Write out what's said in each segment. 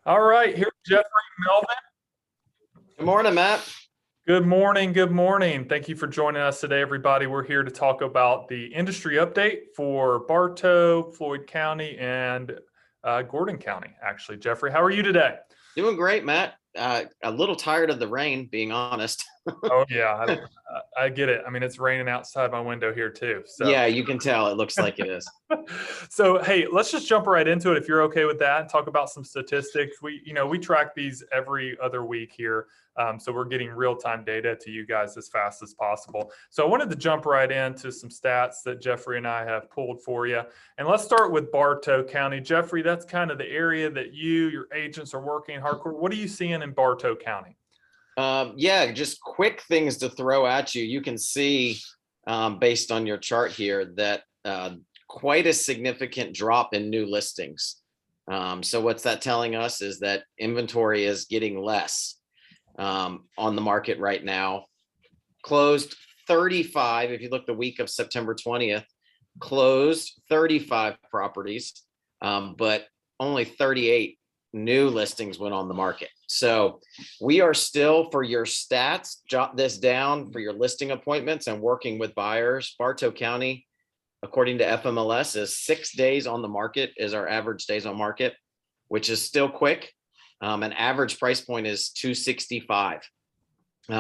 All right, here's Jeffrey Melvin. Good morning, Matt. Good morning. Good morning. Thank you for joining us today, everybody. We're here to talk about the industry update for Bartow, Floyd County, and Gordon County, actually. Jeffrey, how are you today? Doing great, Matt. A little tired of the rain, being honest. Oh, yeah, I get it. I mean, it's raining outside my window here too. So, Yeah, you can tell it looks like it is. so hey, let's just jump right into it if you're okay with that and talk about some statistics. We track these every other week here. So we're getting real-time data to you guys as fast as possible. So I wanted to jump right into some stats that Jeffrey and I have pulled for you. And let's start with Bartow County. Jeffrey, that's kind of the area that your agents are working hardcore. What are you seeing in Bartow County? Yeah, just quick things to throw at you. You can see, based on your chart here, that quite a significant drop in new listings. So what's that telling us is that inventory is getting less on the market right now. Closed 35, if you look the week of September 20th, closed 35 properties, but only 38 new listings went on the market. So we are still, for your stats, jot this down for your listing appointments and working with buyers. Bartow County, according to FMLS, is 6 days on the market is our average days on market, which is still quick. An average price point is $265.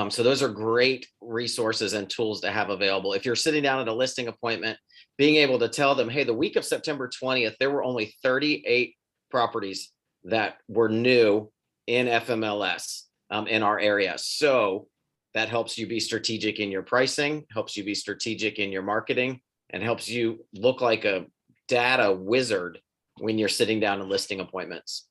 So those are great resources and tools to have available. If you're sitting down at a listing appointment, being able to tell them, hey, the week of September 20th, there were only 38 properties that were new in FMLS in our area. So that helps you be strategic in your pricing, helps you be strategic in your marketing, and helps you look like a data wizard when you're sitting down in listing appointments.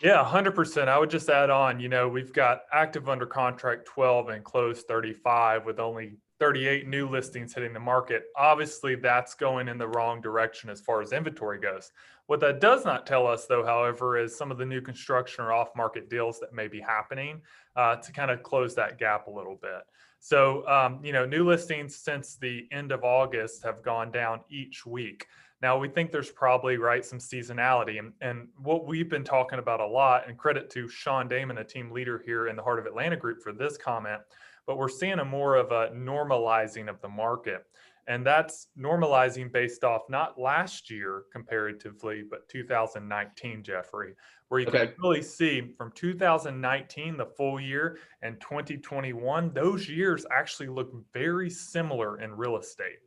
Yeah, 100%. I would just add on, we've got active under contract 12 and closed 35 with only 38 new listings hitting the market. Obviously, that's going in the wrong direction as far as inventory goes. What that does not tell us, though, however, is some of the new construction or off-market deals that may be happening to kind of close that gap a little bit. So, new listings since the end of August have gone down each week. Now, we think there's probably, some seasonality. And what we've been talking about a lot, and credit to Sean Damon, a team leader here in the Heart of Atlanta group for this comment, but we're seeing a more of a normalizing of the market. And that's normalizing based off not last year comparatively, but 2019, Jeffrey, where you can really see from 2019, the full year, and 2021, those years actually look very similar in real estate.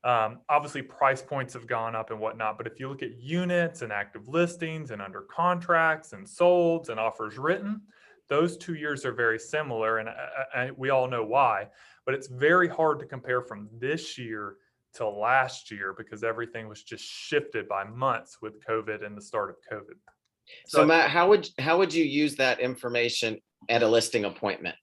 Obviously, price points have gone up and whatnot, but if you look at units and active listings and under contracts and solds and offers written, those 2 years are very similar, and we all know why. But it's very hard to compare from this year to last year because everything was just shifted by months with COVID and the start of COVID. So Matt, how would you use that information at a listing appointment?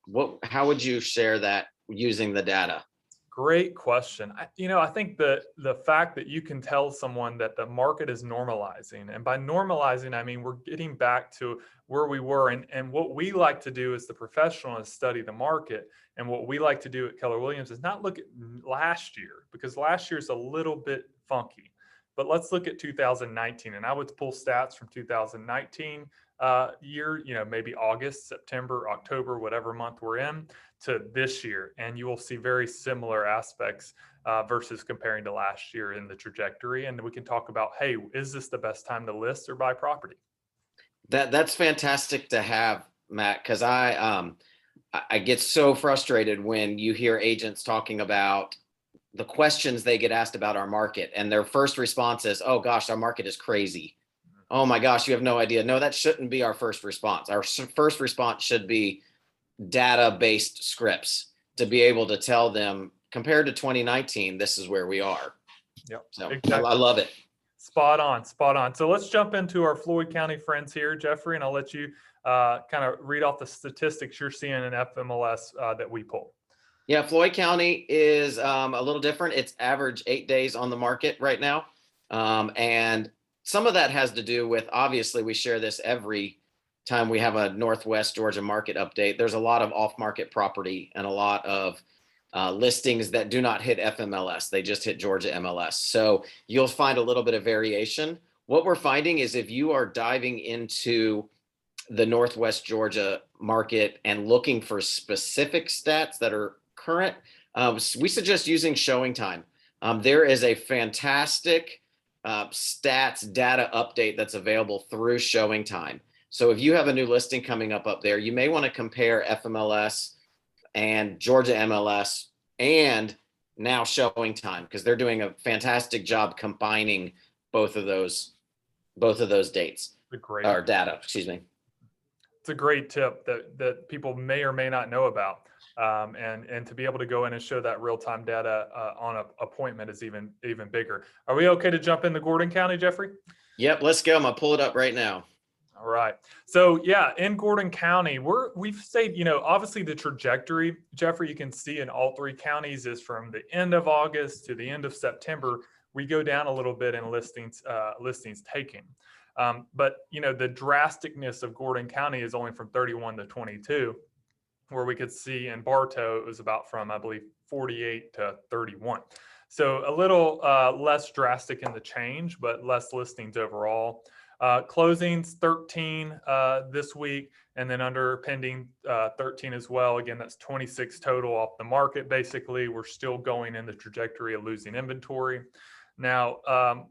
How would you share that using the data? Great question. I think the fact that you can tell someone that the market is normalizing, and by normalizing, I mean, we're getting back to where we were. And what we like to do as the professional is study the market. And what we like to do at Keller Williams is not look at last year, because last year is a little bit funky. But let's look at 2019. And I would pull stats from 2019 year, maybe August, September, October, whatever month we're in, to this year. And you will see very similar aspects versus comparing to last year in the trajectory. And we can talk about, hey, is this the best time to list or buy property? That's fantastic to have, Matt, because I get so frustrated when you hear agents talking about the questions they get asked about our market, and their first response is, oh gosh, our market is crazy. Oh my gosh, you have no idea. No, that shouldn't be our first response. Our first response should be data-based scripts to be able to tell them, compared to 2019, this is where we are. Yep. So exactly. I love it. Spot on, spot on. So let's jump into our Floyd County friends here, Jeffrey, and I'll let you kind of read off the statistics you're seeing in FMLS that we pull. Yeah, Floyd County is a little different. It's average 8 days on the market right now. And some of that has to do with, obviously, we share this every time we have a Northwest Georgia market update. There's a lot of off-market property and a lot of listings that do not hit FMLS. They just hit Georgia MLS. So you'll find a little bit of variation. What we're finding is if you are diving into the Northwest Georgia market and looking for specific stats that are current, we suggest using showing time. There is a fantastic stats data update that's available through showing time. So if you have a new listing coming up there, you may want to compare FMLS and Georgia MLS and now showing time, because they're doing a fantastic job combining both of those dates or data, excuse me. It's a great tip that people may or may not know about. And to be able to go in and show that real-time data on an appointment is even bigger. Are we okay to jump into Gordon County, Jeffrey? Yep, let's go. I'm gonna pull it up right now. All right. So yeah, in Gordon County, we've stayed, obviously the trajectory, Jeffrey, you can see in all three counties is from the end of August to the end of September, we go down a little bit in listings taken. But the drasticness of Gordon County is only from 31 to 22, where we could see in Bartow, it was about from, I believe, 48 to 31. So a little less drastic in the change, but less listings overall. Closings 13 this week, and then under pending 13 as well. Again, that's 26 total off the market. Basically, we're still going in the trajectory of losing inventory. Now,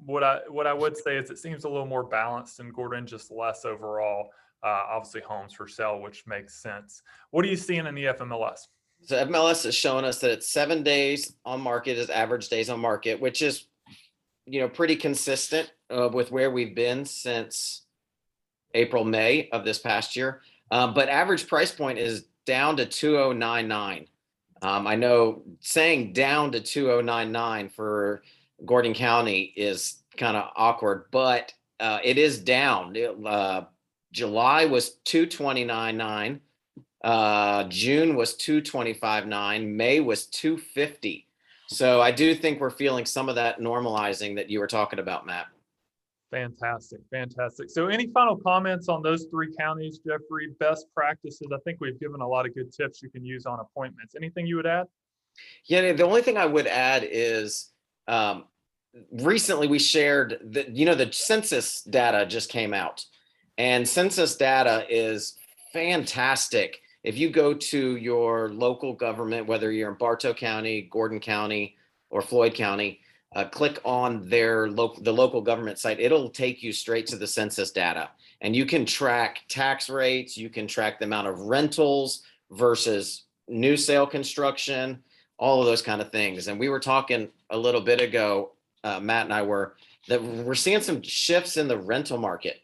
what I would say is it seems a little more balanced in Gordon, just less overall. Obviously, homes for sale, which makes sense. What are you seeing in the FMLS? So FMLS is showing us that it's 7 days on market is average days on market, which is pretty consistent with where we've been since April, May of this past year. But average price point is down to 2099. I know saying down to 2099 for Gordon County is kind of awkward, but it is down. July was 229.9. June was 225.9. May was 250. So I do think we're feeling some of that normalizing that you were talking about, Matt. Fantastic. So any final comments on those three counties, Jeffrey? Best practices. I think we've given a lot of good tips you can use on appointments. Anything you would add? Yeah, the only thing I would add is recently we shared that, the census data just came out, and census data is fantastic. If you go to your local government, whether you're in Bartow County, Gordon County, or Floyd County, click on the local government site. It'll take you straight to the census data, and you can track tax rates. You can track the amount of rentals versus new sale construction, all of those kind of things. And we were talking a little bit ago, Matt and I were, that we're seeing some shifts in the rental market.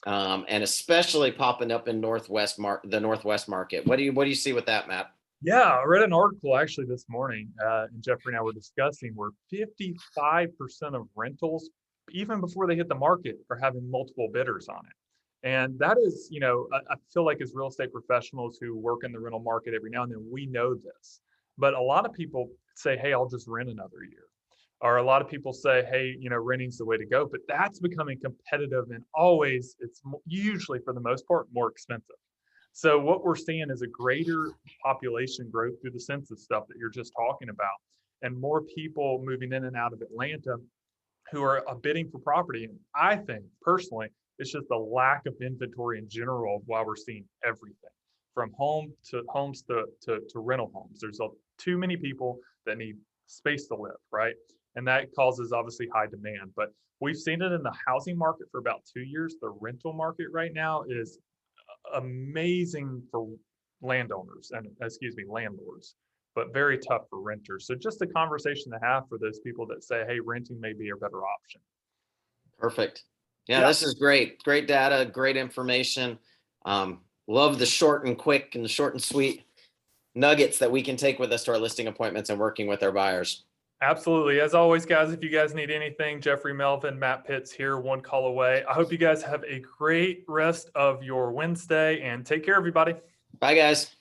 And especially popping up in the Northwest market. What do you see with that, Matt? Yeah, I read an article actually this morning, and Jeffrey and I were discussing where 55% of rentals, even before they hit the market, are having multiple bidders on it. And that is, I feel like as real estate professionals who work in the rental market every now and then, we know this. But a lot of people say, hey, I'll just rent another year. Or a lot of people say, hey, renting's the way to go, but that's becoming competitive, and always, it's usually for the most part more expensive. So what we're seeing is a greater population growth through the census stuff that you're just talking about, and more people moving in and out of Atlanta who are bidding for property. And I think personally, it's just the lack of inventory in general of why we're seeing everything from homes to rental homes. There's too many people that need space to live, right? And that causes obviously high demand. But we've seen it in the housing market for about 2 years. The rental market right now is amazing for landlords, but very tough for renters. So just a conversation to have for those people that say, hey, renting may be a better option. Perfect. Yeah, this is great. Great data, great information. Love the short and quick and the short and sweet nuggets that we can take with us to our listing appointments and working with our buyers. Absolutely. As always, guys, if you guys need anything, Jeffrey Melvin, Matt Pitts here, one call away. I hope you guys have a great rest of your Wednesday, and take care, everybody. Bye, guys.